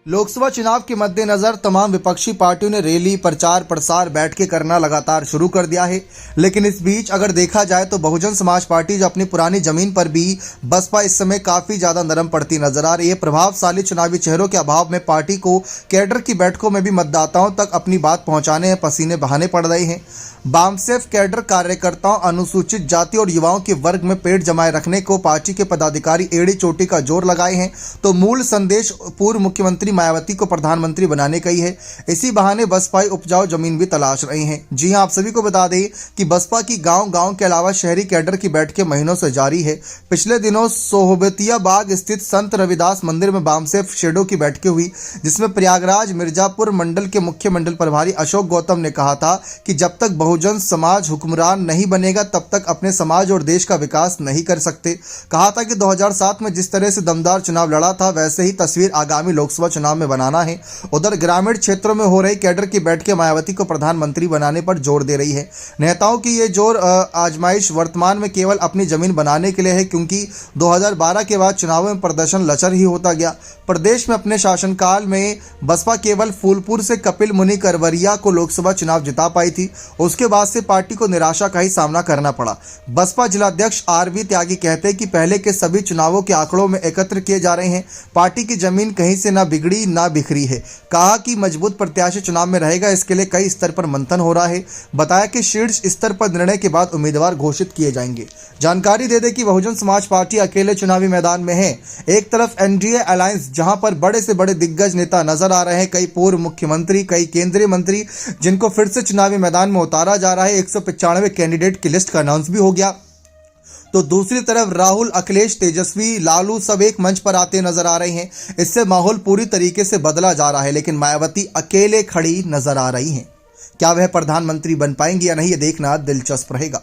लोकसभा चुनाव के मद्देनजर तमाम विपक्षी पार्टियों ने रैली, प्रचार प्रसार, बैठकें करना लगातार शुरू कर दिया है। लेकिन इस बीच अगर देखा जाए तो बहुजन समाज पार्टी जो अपनी पुरानी जमीन पर भी बसपा इस समय काफी ज्यादा नरम पड़ती नजर आ रही है। प्रभावशाली चुनावी चेहरों के अभाव में पार्टी को कैडर की बैठकों में भी मतदाताओं तक अपनी बात पहुंचाने में पसीने बहाने पड़ रहे हैं। बामसेफ कैडर कार्यकर्ताओं, अनुसूचित जाति और युवाओं के वर्ग में पेट जमाए रखने को पार्टी के पदाधिकारी एड़ी चोटी का जोर लगाए हैं, तो मूल संदेश पूर्व मुख्यमंत्री मायावती को प्रधानमंत्री बनाने का ही है। इसी बहाने बसपाई उपजाऊ जमीन भी तलाश रहे हैं। जी हां, आप सभी को बता दें कि बसपा की गांव-गांव के अलावा शहरी कैडर की बैठकें महीनों से जारी है। पिछले दिनों सोहबतिया बाग स्थित संत रविदास मंदिर में बामसेफ शेडो की बैठकें हुई, जिसमें प्रयागराज मिर्जापुर मंडल के मुख्य मंडल प्रभारी अशोक गौतम ने कहा था कि जब तक बहुजन समाज हुक्मरान नहीं बनेगा तब तक अपने समाज और देश का विकास नहीं कर सकते। कहा था कि 2007 में जिस तरह से दमदार चुनाव लड़ा था वैसे ही तस्वीर आगामी लोकसभा चुनाव में बनाना है। उधर ग्रामीण क्षेत्रों में हो रही कैडर की बैठकें मायावती को प्रधानमंत्री बनाने पर जोर दे रही है। नेताओं की ये जोर आजमाइश वर्तमान में केवल अपनी जमीन बनाने के लिए है, क्योंकि 2012 के बाद चुनावों में प्रदर्शन लचर ही होता गया। प्रदेश में अपने शासनकाल में बसपा केवल फूलपुर से कपिल मुनि करवरिया को लोकसभा चुनाव जिता पाई थी। उसके बाद से पार्टी को निराशा का ही सामना करना पड़ा। बसपा जिलाध्यक्ष आरवी त्यागी कहते हैं कि पहले के सभी चुनावों के आंकड़ों में एकत्र किए जा रहे हैं। पार्टी की जमीन कहीं से ना बिगड़ी ना बिखरी है। कहा कि मजबूत प्रत्याशी चुनाव में रहेगा, इसके लिए कई स्तर पर मंथन हो रहा है। बताया कि शीर्ष स्तर पर निर्णय के बाद उम्मीदवार घोषित किए जाएंगे। जानकारी दे दें कि बहुजन समाज पार्टी अकेले चुनावी मैदान में है। एक तरफ एनडीए अलायंस, जहां पर बड़े से बड़े दिग्गज नेता नजर आ रहे हैं, कई पूर्व मुख्यमंत्री, कई केंद्रीय मंत्री, जिनको फिर से चुनावी मैदान में उतारा जा रहा है। 195 कैंडिडेट की लिस्ट का अनाउंस भी हो गया। तो दूसरी तरफ राहुल, अखिलेश, तेजस्वी, लालू सब एक मंच पर आते नजर आ रहे हैं। इससे माहौल पूरी तरीके से बदला जा रहा है। लेकिन मायावती अकेले खड़ी नजर आ रही हैं। क्या वह प्रधानमंत्री बन पाएंगी या नहीं, ये देखना दिलचस्प रहेगा।